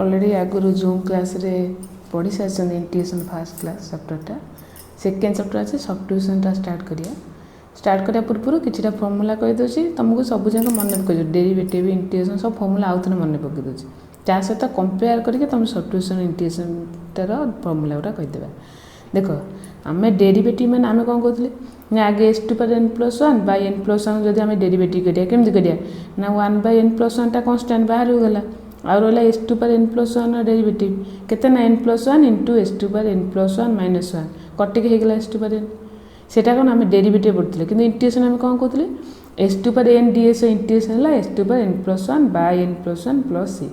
Already आगुरी zoom class रे पढ़ी सारी इंटीग्रेशन फास्ट क्लास चैप्टरटा सेकेंड चैप्टर अच्छे सब्स्टिट्यूशनटा स्टार्ट करा पूर्व किसी फर्मूला कहीदे तुमको सब जाक मन पकड़ डेरिवेटिव इंटीग्रेशन सब फर्मूला आउ थे मन पकईदे ता सहित कंपेयर करके तुम सब्स्टिट्यूशन इंटीग्रेशन तार फर्मूला गुड़ा कहीदे देख आम डेरिवेटिव मैंने आम कौन कहते आगे s to power n plus one by n plus one जब आम डेरिवेटिव करिया केमती करिया ना one by n plus one टा कन्स्टांट बाहर गला आ रहा s to power n plus one derivative केते ना n plus one into s to power n plus one minus one कटिक होगा एस टू पावर एन सेटा कौन आम डेरिवेटिव पढ़ते कि इंटीग्रेशन आम कौन कहते s to power n ds integration है s to power n plus one by n plus one plus c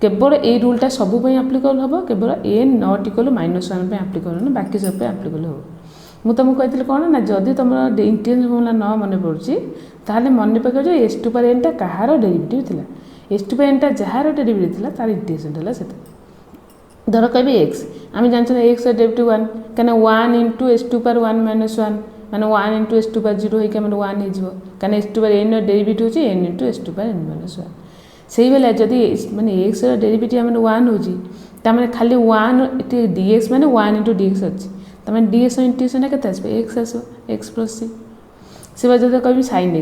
केवल ये रूलटा सब आप्लिकेबल हम केवल n not equal minus one applicable ना बाकी सब आप्लिकेबल हो मुझे तुमको कही कौन ना जदि तुम इंटीग्रेशन फर्मूला न मन पड़ुची ताहले मन पकड़ एस टू पावर एन टा कहार डेरिवेटिव थिला एस टू पावर एन टा जार डेरिवेटिव थिला तार इंटीग्रेशन है से धर कह एक्स आम जानते एक्स डेरिवेटिव वन क्या one into s to power one minus one मैंने one into s to power zero होकर वन हो क्या s to power n derivative होची n into s to power n minus one से भाई जदि माने एक्स डेरिवेटिव आम वन हो खाली वन डी एक्स मैंने वन इंटू डी एक्स अच्छी तमें डी एक्स इंटीग्रेशन के एक्स आसो एक्स प्लस सी से बाद जब कह sine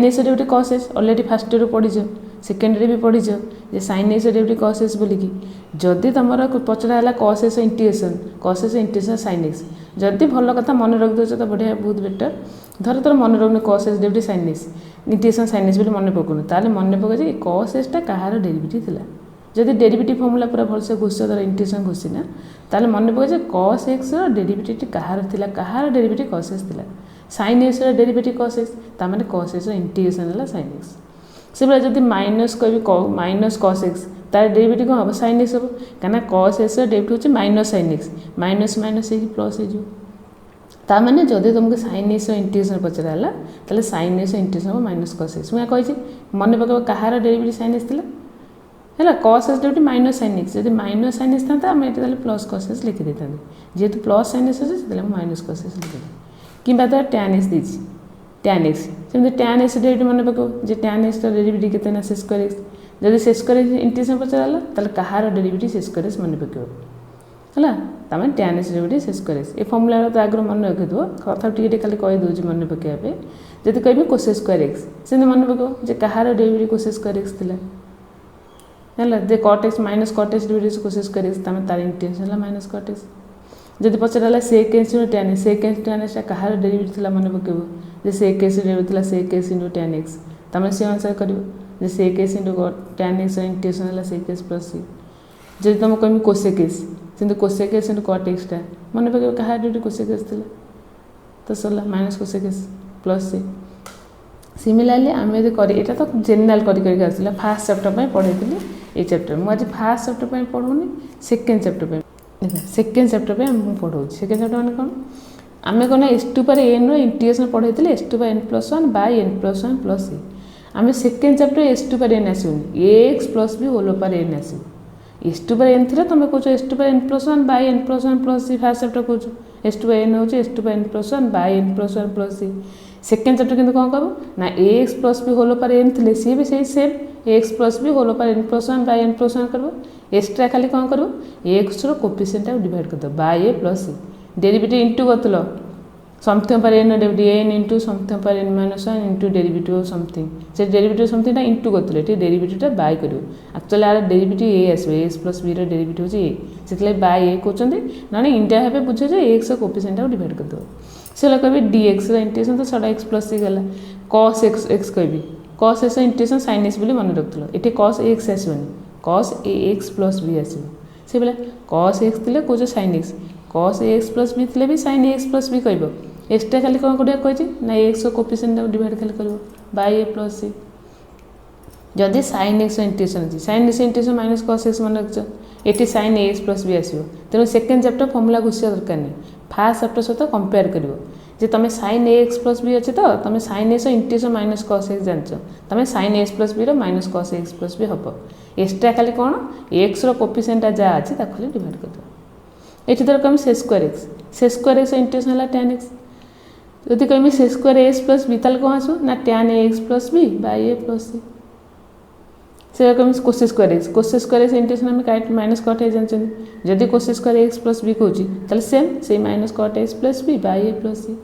x derivative cos x already first year पढ़ीच सेकेंड भी पढ़ीच जे sine x derivative cos x बोलिकी जदि तुम पचरा cos x integration sine x जदि भल कथा मन रखिदे तो बढ़िया बहुत बेटर धर तोर मन रखुन cos x derivative sine x integration sine x बोली मन पकाउन ताले मन पकाए कॉस एक्स टा कहार डेरिवेटिव थिला जदि डेरिवेटिव फर्मूला पूरा भलसे घोष तर इंटीग्रेशन घोषिना ताले मन पकाए कॉस एक्स डेरिवेटिव कहार थिला कहार डेरिवेटिव कॉस एक्स थिला sine x derivative cos x तामाने कॉस एक्स इंटीग्रेशन है साइन एक्स से भाई जब माइनस कह माइनस कॉस एक्स तार डेरिवेटिव कौन हम साइन एक्स हम क्या कॉस एक्स डेरिवेटिव होची minus sine x minus minus plus हो मैंने जदि तुमको साइन एक्स इंटीग्रेशन पचरा ताले साइन एक्स इंटीग्रेशन हम माइनस कॉस एक्स मुझे कही मन पकड़ कहार डेरिवेटिव साइन एक्स थिला है cos x derivative minus sine x जब माइनस साइन एक्स था आम ये प्लस कॉस एक्स लिखिदे जेहेतु प्लस साइन एक्स अच्छे माइनस कॉस एक्स लिखिदे कि टैन एक्स देती टैन एक्स सेमती टैन एक्स डेरिवेटिव मन पकाओ जे टैन एक्स डेरिवेटिव केते ना सेस्क्वायर एक्स जब सेस्क्वायर एक्स इंटीग्रेशन पचरा ताले कहार डेरिवेटिव सेस्क्वायर एक्स मन पकाओ है तमें टैन एक्स डेरिवेटिव सेस्क्वायर एक्स ए फर्मूला तो आगे मन रखिदो कथा टिके खाली कहीदे मन पकाइबे जब कह कोसेस स्क्वायर एक्स से मन पकाओ जे कहार डेरिवेटिव कोसेस स्क्वायर एक्स थिला है जे cot x minus cot x derivative cosec square x तमें तार इंटीग्रेशन है माइनस कट एक्स जब पचरा sec x into tan x कहार डेरिवेटिव थिला मन पकाइबो जे सेक एक्स डेरिवेटिव थिला sec x into tan x तमें से अनुसार कर sec x into tan x integration है सेक एक्स प्लस सी जब तुम कह कोसेक एक्स से कोसेक एक्स इंटू कट एक्सटा मन पकाइबो कहार डेरिवेटिव कोसेक एक्स थिला तो सरला माइनस कोसेक एक्स प्लस सी सिमिलारली आम यदि कर यहाँ तो जेनेल करके आसला फास्ट चैप्टर पढ़ाई ये चैप्टर मुझे फास्ट चैप्टर पढ़ाऊनी सेकेंड चैप्टर सेकेंड चैप्टर मुझे पढ़ाऊँ सेकेंड चैप्टर मैंने कौन आम कौन s to power n integration पढ़ाई s to power n plus one by n plus one plus c आम second chapter s to power n आसोनी x plus b whole power n आस s to power n थी तुम कौच s to power n plus one by n plus one plus C first chapter कौच s to power n हो s to power n plus one by n plus one plus c second chapter किंतु कौन कह ना x plus b whole power n थे सी भी सही same x plus b whole power n plus one by n plus one कर extra खाली कौन कर एक्स कोफिशिएंट डिवाइड कर दो by a plus c derivative into कर समथिंग पर N derivative n into something पर n minus one into derivative something से डेरिवेटिव समथिंग इंटू करते डेरिवेटिव बाय कर एक्चुअली यार डेरिवेटिव ए आस एक्स प्लस बी डेरिवेटिव होची ए से बाय ए कहते ना इंडिया भाव बुझे जे एक्स कोफिशिएंट डिवाइड कर दो से कह डी एक्स इंटीग्रेशन तो सारा एक्स प्लस सी गला कॉस एक्स एक्स कह cos x integration sine x बोली मन रखुल ये कॉस एक्स आसोनी cos a x plus b आसो से बोला कॉस एक्स थे कौच sine x cos x plus b थे भी साइन एक्स प्लस बी कह एक्सट्रा खाली कौन करिया कही ना एक्स कोफिशिएंट डिवाइड खाली कर बाय ए प्लस सी जदि साइन एक्स इंटीग्रेशन अच्छी sign x integration minus cos x मन रख ये साइन एक्स प्लस बी आसो तेणु सेकेंड चैप्टर फर्मूला घुषिया दरकार नहीं फास्ट चैप्टर सहित कंपेयर कर तुम साइन एक्स प्लस बी अच्छे तो तुम sine x integration minus cos x जान तुम sine x plus b minus cos x plus b हम एक्सट्रा खाली कौन एक्स कोफिशिएंट जहाँ अच्छी खाली डिवाइड कर दो ये धर कह से स्क्वायर एक्स इंटीग्रेशन है टैन एक्स जदि कह से स्क्वायर एक्स प्लस बी ताल कौन आसो ना tan x plus b by a plus c से कम कोस स्क्वायर एक्स इंटीग्रेशन आम माइनस कट ए जानते जदि cos square x plus b कौच ताले सेम से minus cot x plus b by a plus c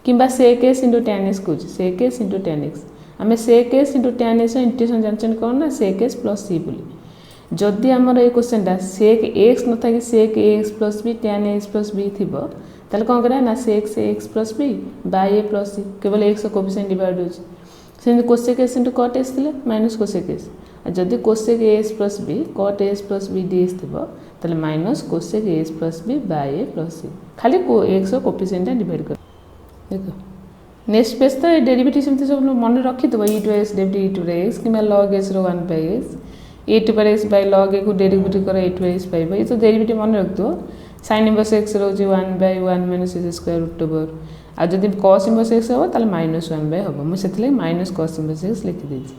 कि sec s into tan x कौच sec s into tan x आम sec s into tan x integration जानते कौन ना सेक एस प्लस सी बोली जदि आमर ये क्वेश्चन सेक एक्स न था कि sec x plus b tan x plus b थी ताले कौन करा ना सेक से x plus b by a plus c केवल एक्स कोफिशिएंट डिवाइड होची सेमती cosec s into cot x थिले माइनस कोसेक एस जदि cosec s plus b cot s plus b d x थी ताले minus cosec s plus b by a plus c खाली x coefficient divide कर देखो next page तो derivative सेमती सब मन रखिथो e to x derivative e to x कि लॉग एक्स रो 1 बाय एक्स ए टू पर एक्स बाय लॉग ए को डेरिवेटिव कर ए टू एक्स पाइब ये तो डेरिवेटिव मन रखिथो साइन इनवर्स एक्स रोज 1 by 1 minus x square root over आ जदि कॉस इनवर्स एक्स हम ताले माइनस 1 बाय हम मुझे माइनस कॉस इनवर्स एक्स लिखि देछि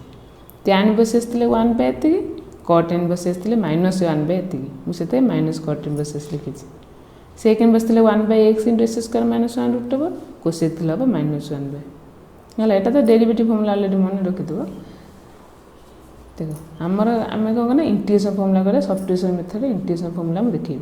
टैन इनवर्स एक्स 1 बाय एति cot inverse x minus 1 by एति मुझे माइनस कॉट इनवर्स एक्स लिखि sec inverse 1 by x into x square minus 1 root over cosec हम माइनस 1 बाय है यहाँ तो डेरिवेटिव फॉर्मूला ऑलरेडी मन रखिथो देखो आमर आम कौन करना इंटीग्रेशन फॉर्मूला करें सब्स्टिट्यूशन मेथड इंटीग्रेशन फॉर्मूला मुझे देखी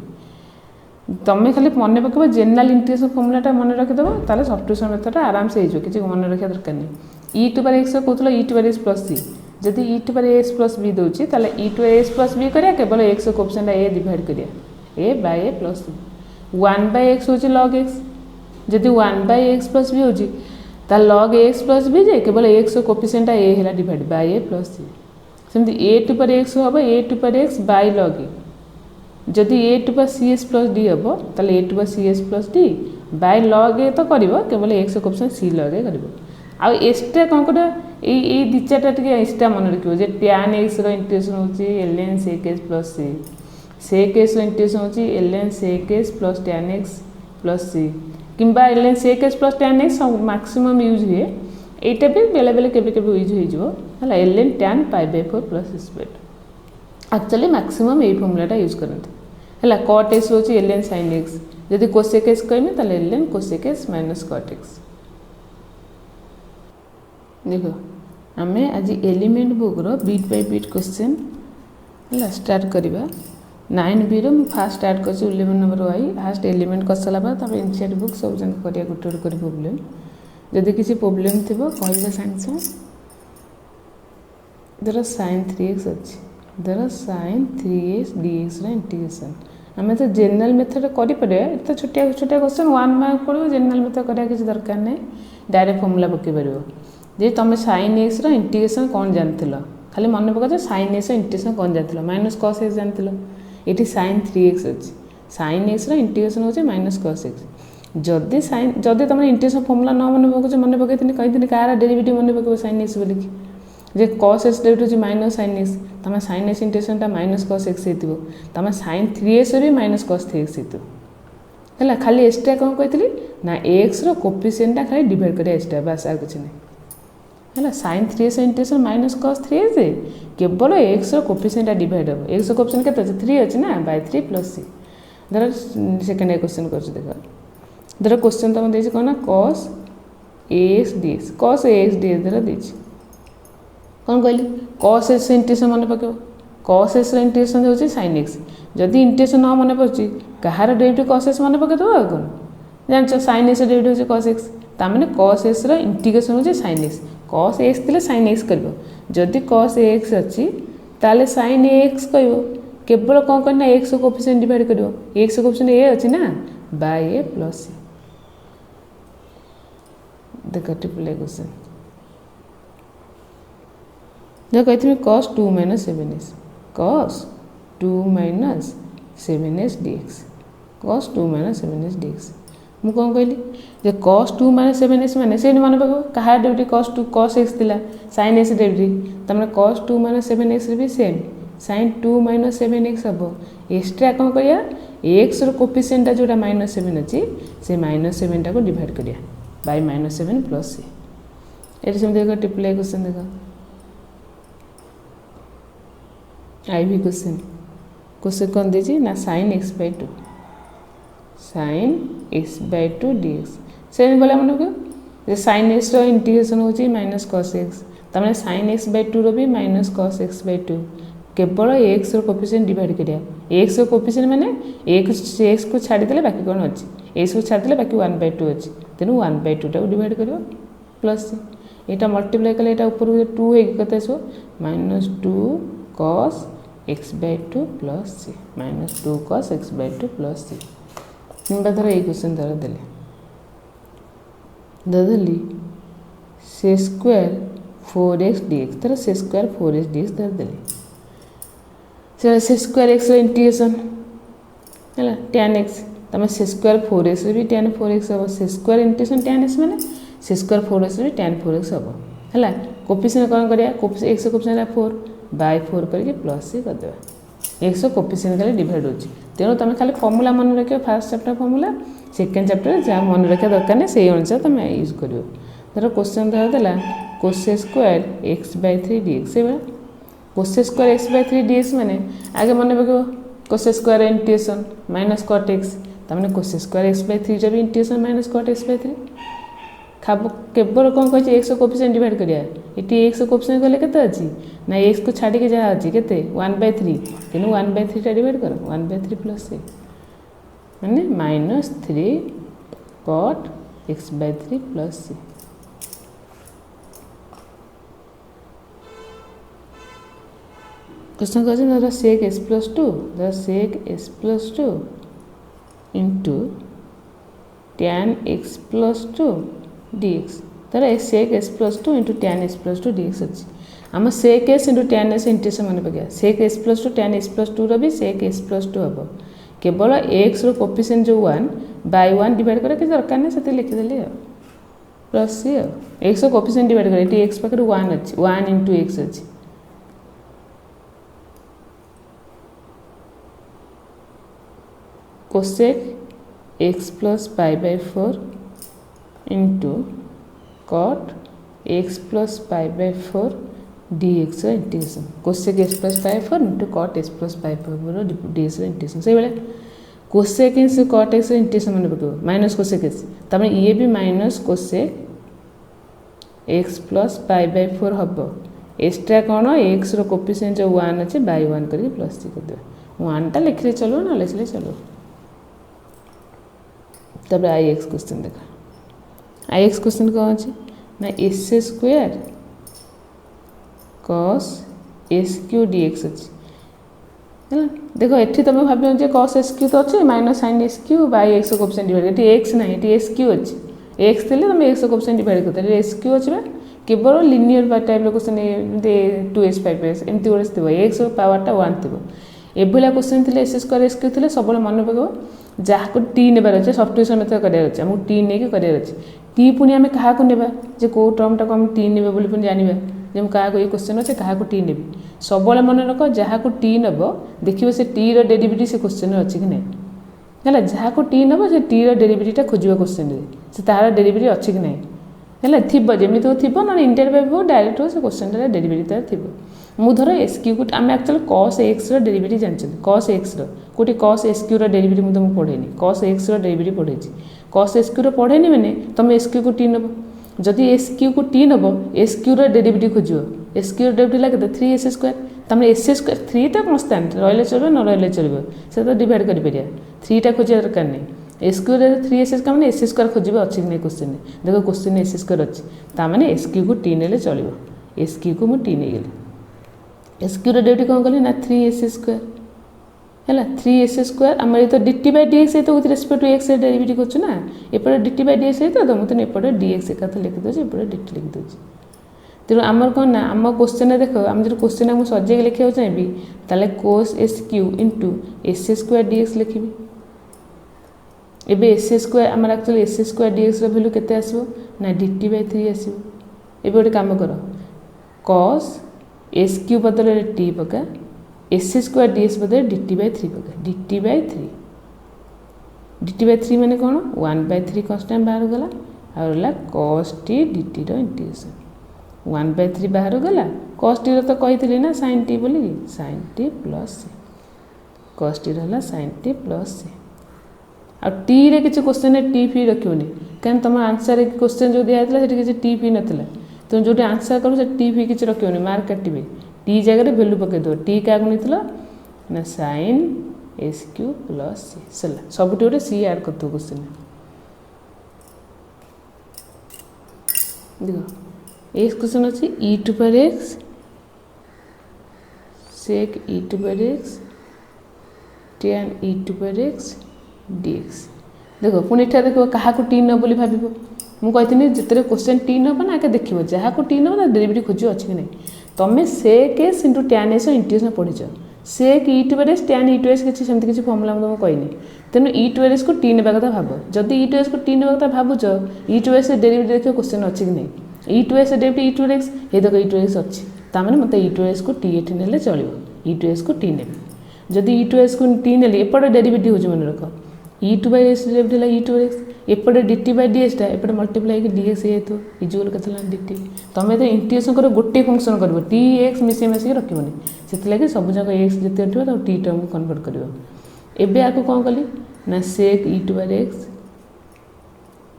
तुम्हें खाली मन पकड़ जेनराल इंटीग्रेशन फॉर्मूलाटा मन रखिदेव ताले सब्स्टिट्यूशन मेथड आराम से हो किसी मन रखा दरकार नहीं ई टू पर एक्स कहूल ई टू पर एक्स प्लस सी जदि ई टू पर एक्स प्लस बी दूसरी ताले e to x plus b करिया केवल एक्स कोफिशिएंट ए डिवाइड करिया a by a plus c 1 by x होची लॉग एक्स जदि 1 बाय एक्स प्लस बी होची ता लॉग एक्स प्लस बी जे केवल एक्स कोफिशिएंट ए हैला डिवाइड बाय ए प्लस सी सेमती ए टू पर एक्स हम ए टू पर एक्स बाय लॉग ए जदि ए टू पर सी एस प्लस डी हम ताले ए टू पर c s plus d by log a तो करिवो केवल x coefficient c log a करिवो आ एक्स्ट्रा कौन कटा ये दी चार्टा टे एक्स्ट्रा मन रखियो जे टैन एक्स रो इंटीग्रेशन होची ln sec x plus c sec x रो इंटीग्रेशन होची ln sec x plus tan x plus c किंबा ln sec x plus tan x maximum use हुए एटा भी बेले बेले केबे केबे यूज हो जिवो हला ln tan pi by 4 plus square actually maximum ए फॉर्मूलाटा यूज करते है cot x होची ln sin x जदि cosec x कहमे ताले ln cosec x minus cot x देखो आमे आज element book row beat by beat question है स्टार्ट करवा 9b रो फास्ट स्टार्ट कर 11 नंबर वाई फास्ट एलिमेंट कर सारा बाद तब इनसाइड बुक सब जन करिया गोटे गोटे कर प्रॉब्लम जदि किसी प्रॉब्लम थिबो कहबा सांग धर sin 3x अच्छी धर sin 3x dx रो इंटीग्रेशन आमे तो जनरल मेथड करि पड़े तो छोटिया छोटिया क्वेश्चन 1 मार्क पड़ो जनरल मेथड करिया किसी दरकार नै डायरेक्ट फार्मूला पके परबो जे तुम sin x रो इंटीग्रेशन कौन जानथिल खाली मन पका sin x रो इंटीग्रेशन कौन जानथिल माइनस cos x जानथिल एटी sin 3x अच्छी sin x रो इंटीग्रेशन होचे माइनस cos x जदि तुम इंटीग्रेशन फार्मूला न मन पकई कही कार डेरिवेटिव मन पकड़ sin x बोल जे cos x डेरिवेटिव होची माइनस sin x तुम sin x इंटीग्रेशन टा माइनस cos x हेतिबो तुम sin 3x भी माइनस cos 3x हेतिबो हैला खाली एक्स्ट्रा कौन कही ना x रो कोफिशिएंट टा खाली डिवाइड करे एक्स्ट्रा बस आ कुछ नहीं है sin 3x integration minus cos 3x केवल x रो कोफिशिएंट डिवाइड हम x रो कोफिशिएंट केते अछि 3 अछि ना बाय 3 प्लस c धर सेकंड क्वेश्चन कर देखो धर क्वेश्चन तुम देछि कोन cos ax dx cos ax dx धर देछि कोन कहली cos x इंटीग्रेशन मन पकेबो cos x रो इंटीग्रेशन होछि sin x जदि इंटीग्रेशन न मन पड़छि कहार डेरिवेटिव cos x मन पके दो आ कोन जानछ sin x डेरिवेटिव होछि cos x ता माने cos x रो इंटीग्रेशन होछि sin x cos x थिले sin x करबो जदि cos x अछि ताले sin x कहबो केवल कोन करना x को कोफिशिएंट डिवाइड करबो x को कोफिशिएंट a अछि ना बाय a प्लस c देखो ट्रिपल क्वेश्चन देखो इतने cos 2 minus 7s cos 2 minus 7s dx cos 2 minus 7s dx मु कौन कहली जे cos 2 minus 7s माने से मन पको कहा डेरिवेटिव cos 2 cos x थिला sin x डेरिवेटिव तमने cos 2 minus 7x भी सेम sin 2 minus 7x हबो एक्स्ट्रा कौन करिया x रो कोफिशिएंट जोटा -7 अछि से -7 टा को डिवाइड करिया बाय -7 प्लस c एटी सम देखो ट्रिपल क्वेश्चन देखो आईवी क्वेश्चन कौन दीजिए ना sin x by 2 sin x by 2 dx से बोला मन को sin x रो इंटीग्रेशन होची माइनस cos x तमें sin x by 2 भी माइनस cos x by 2 केवल x कोफिशिएंट डिवाइड करिया x कोफिशिएंट माने x को छाड़ी देले बाकी कोन अछि x को छाड़ी देले बाकी 1 by 2 अछि तेनु 1 by 2 टा डिवाइड करियो प्लस एटा मल्टीप्लाई कले एटा ऊपर 2 हे कते सो -2 cos x by 2 plus c -2 cos x by 2 plus c Nimba धर ए क्वेश्चन धर देले ददली c स्क्वायर 4x dx तर c स्क्वायर 4x dx धर देले से c स्क्वायर x रो इंटीग्रेशन हैला tan x तमे c स्क्वायर 4x भी tan 4x हो c square integration tan x माने c स्क्वायर 4x भी tan 4x हो हैला कोफिशिएंट कोन करिया कोफिशिएंट x कोफिशिएंट 4 बाय 4 करके प्लस c कर देबा x कोफिशिएंट खाली डिवाइड होची तेनो तमे खाली फार्मूला मन रखियो first chapter formula second chapter जा मन रखिया दरकार नै सेही अनुसार तमे यूज करियो धर क्वेश्चन धर देला cos square x by 3 dx से cos square x by 3 dx माने आगे मन रखियो cos square integration minus cot x तमने cos स्क्वायर x by 3 जब integration minus cot x by 3 खाबो केवल कोन कहै छै x कोफिशिएंट डिवाइड करिया एटी x कोफिशिएंट गले केते अछि ना x को छाडी के जा अछि केते 1 by 3 तेनु 1 by 3 टा डिवाइड करो 1 by 3 प्लस c माने -3 cot x by 3 plus c question कहते हैं sec s plus 2 the sec s plus 2 into tan x plus 2 dx तर sec s plus 2 into tan s plus 2 dx अछि हम sec s into tan s integration मन पके sec s plus 2 tan s plus 2 रो भी sec s plus 2 हबो केवल x रो coefficient जो 1 by 1 divide करे के दरकार नै सते लिखि देले प्लस c x रो कोफिशिएंट डिवाइड करे टी x पकर 1 अछि 1 into x अछि cosec x plus pi by 4 into cot x plus pi by 4 dx integration cosec x plus pi 4 into cot x plus pi 4 dx integration से बेले cosec x cot x integration मन पको minus cosec x तमे ये भी minus cosec x plus pi by 4 हबो extra कोन x रो coefficient जो 1 अछि by 1 करके प्लस c कर दे 1 टा लिखले चलो ना लिखले चलो तब ix क्वेश्चन देखा ix क्वेश्चन कौन अछि ना s square cos sq dx अछि हैला देखो एठी तमे भाबियो जे cos sq तो अछि minus sin sq by x coefficient divide एठी x नै एठी sq अछि x देले तमे x कोफिशिएंट डिवाइड करते sq अछि बा केवल लिनियर बाय टाइप रो क्वेश्चन दे 2s 5s एमती ओरस थिबो x रो पावर टा 1 थिबो एभला क्वेश्चन थिले s स्क्वायर sq थिले सबले मन पकबो जाको टी नेबार अछि सब्स्टिट्यूशन मेथड करिया अछि हम टी ने के करिया अछि टी पुनी हमें कहा को नेबा जे को टर्म टा को हम टी नेबे बोली पुनी जानिबा जे हम कहा को ए क्वेश्चन अछि कहा को टी नेबी सबले मन रखो जहा को टी नेबो देखिबो से टी रो डेरिवेटिव से क्वेश्चन अछि कि नै हैला जहा को टी नेबो से टी रो डेरिवेटिव टा खोजिबा क्वेश्चन रे से तार डेरिवेटिव अछि कि नै हैला थिबो जेमी तो थिबो न इंटरवेव हो डायरेक्ट हो से क्वेश्चन रे डेरिवेटिव ता थिबो मु धर sq को हम एक्चुअली cos x रो डेरिवेटिव जानछन cos x रो कोटी cos sq रो डेरिवेटिव मु तुम पढेनी cos x रो डेरिवेटिव पढेछि cos sq रो पढेनी माने तुम sq को t नबो जदि sq को t नबो sq रो डेरिवेटिव खोजियो sq रो डेरिवेटिव लागे 3s स्क्वायर तमने s स्क्वायर 3 टा कांस्टेंट रहले चलबो न रहले चलबो से तो डिवाइड करि परिया 3 टा खोजिया दरकार नै sq रो 3s का माने s स्क्वायर खोजिबो अछि नै क्वेश्चन देखो क्वेश्चन s स्क्वायर अछि ता माने sq को t नेले चलिबो sq को मु t नै गेली sq रो डेरिवेटिव कोन कहली ना 3s स्क्वायर हैला 3s स्क्वायर हमर तो dt by dx है तो with respect to x derivative करछ ना एपर dt by dx है तो मते एपर dx का तो लिख दो जे एपर dt लिख दो तेरो हमर कोन ना हम क्वेश्चन देखो हम जे क्वेश्चन हम सजे के लिखियो चाहबी ताले cos sq s square dx लिखिबी एबे s स्क्वायर हमर एक्चुअली s स्क्वायर dx रो वैल्यू केते आसीबो ना dt by 3 आसीबो एबे ओटे काम करो cos sq बदले t पका s स्क्वायर ds बदले dt by 3 पका dt by 3 माने कोन 1 by 3 कांस्टेंट बाहर गला और ला cos t dt रो इंटीग्रेशन 1 by 3 बाहर गला cos t रो तो कहितली ना sin t बोली sin t plus c cos t रहला sin t plus c आ t रे किछ क्वेश्चन रे t फी रखियोनी कान तम आंसर क्वेश्चन जो दिया हैतला सेठी किछ t फी नथला तुम जो आंसर करो से टी फी किसी रखिए मार्क काटे टी जगह वैल्यू पकईदेव टी क्या नहीं ना साइन एस क्यू प्लस सी सर सब गोटे सी आड कर क्वेश्चन देख एक्स क्वेश्चन अच्छी e to power x sec e to power x tan e to power x dx देख पुणी एटा देख क्या टी न बोली भाव मुझे जितने क्वेश्चन टी नब ना आगे देखिए जहाँ को टी नब डेरिवेटिव खोज अच्छी कि नहीं तुम sec s into tan s integration पढ़ीच sec e to power x tan e to s किसी किसी फर्मुला तुमको कहनी तेणु ई टू एस को टी ने कथा भाव जदि ई टू एस को टी ने कथा भावुच ई टू एस डेरिवेटिव देखिए क्वेश्चन अच्छी कि नहीं e to s derivative e to x ये देख ई टू एक्स अच्छी ताने मत ई टू एस को टी एटी ने चलो ई टू एस को टी ने जदि ई टू एस को टी ने एपटे डेरिवेटिव हो मन रख e to by s derivative e to x एपटे डी टी बाई डी एसटा एपटे मल्टीप्लाई डी एक्स हो इजुअल के डी टी तुम तो इंटीग्रेशन कर गोटे फंक्शन कर टी एक्स मिसे मिसिक रखनी से सब जगह एक्स जिते थे टी टर्म को कन्वर्ट कर एबे आपको कौन कली ना sec e to by x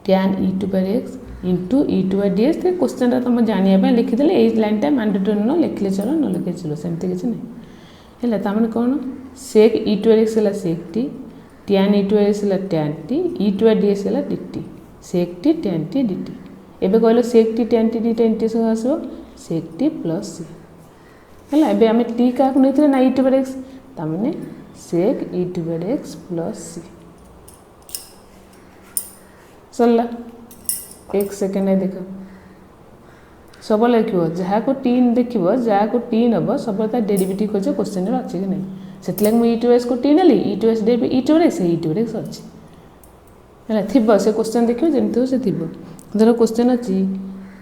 tan e to by x into e to by d x question तुम जानापी लिखिदे ये लाइनटा मैंडेटरी न लिखले चलो न लिखे चलो सेमती किसी नहीं है ताने कौन सेक ई टू एक्स है sec t tan e to x है tan t e to by d x है d t sec t tan t d t एबे कहलो sec t tan t d t integration आसो sec T plus सी है एबे आम T क्या नहीं ना ई टू बाई एक्स ताने सेक e to by x plus सी सरला एक सेकेंड है देख सब लिख जहाँ को टी देख जहाँ को टी नब सब डेरिवेटिव खोज क्वेश्चन अच्छी कि नहीं से मुझे ई टू एस को टी नेली e to s derivative e to x e to x अच्छी है थी से क्वेश्चन देखिए जमी हो से थी धर क्वेश्चन अच्छी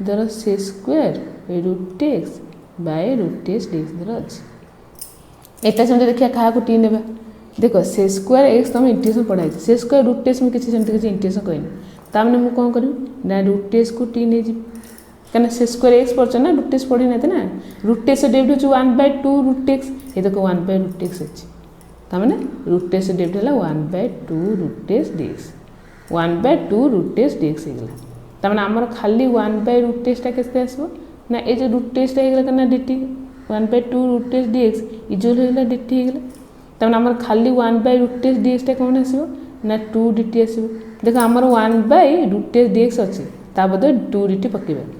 धर से square root x by root x d x धर अच्छी एटा सेमती देखिए क्या को टी ने देख से स्क्वायर एक्स तुम इंटीग्रेशन पढ़ाई से स्क्वायर रूट एक्स मुझे किसी किसी इंटीग्रेशन कहनी तामने मुझे कौन करी ना रूट एक्स को टी नहीं कहीं से स्क्वायर एक्स पढ़ ना रूट एक्स पढ़ी ना ना root x derivative one by two root x ये देखो वन बाय रूट एक्स अच्छी तामने रूट एक्स डेरिवेटिव है one by two root x d x one by two root x d x होगा तामने आमर खाली वन बाय रूट एक्सटा के आसो ना ये जो रूट एक्सटा होगा ना d t one by two root x d x equal होगा डी टी होगा तामने आमर खाली one by root x d एक्सटा कौन आसो ना टू डी टी आसो देख आमर one by root x d x अच्छी ता बदले टू डी टी पकेबा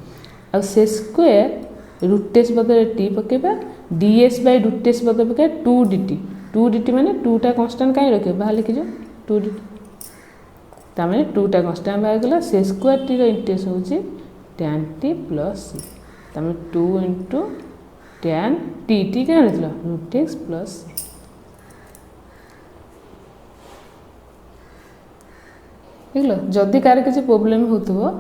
आ से स्क्वायर रूट एक्स बदले टी पकेबा d x by root x बदले पकेबा टू डी टी माने टूटा कन्स्टांट कहीं रखे बाहर लिखिज टू डी टी तामें टूटा कन्स्टांट बाहर गला से स्क्वायर टी इंटीग्रेशन होची tan टी प्लस सी तामें two into tan t t क्या रखला रूट एक्स प्लस सी देख जदि कार किसी प्रोब्लेम हो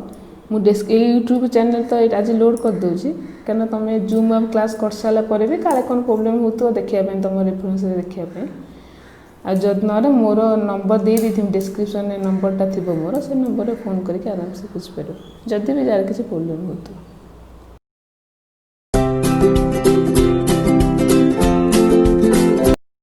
मुझे यूट्यूब चैनल तो आज लोड कर दूसरी क्या तुम जूम आप क्लास कर सारापर भी काले कौन प्रोब्लेम हो देखापी तुम रेफरेन्स देखापी आदि ना मोर नंबर दे दी डिस्क्रिप्शन नंबरटा थी मोर से नंबर फोन करके आराम से बुझीपार जदि भी जार किसी प्रोब्लेम हो।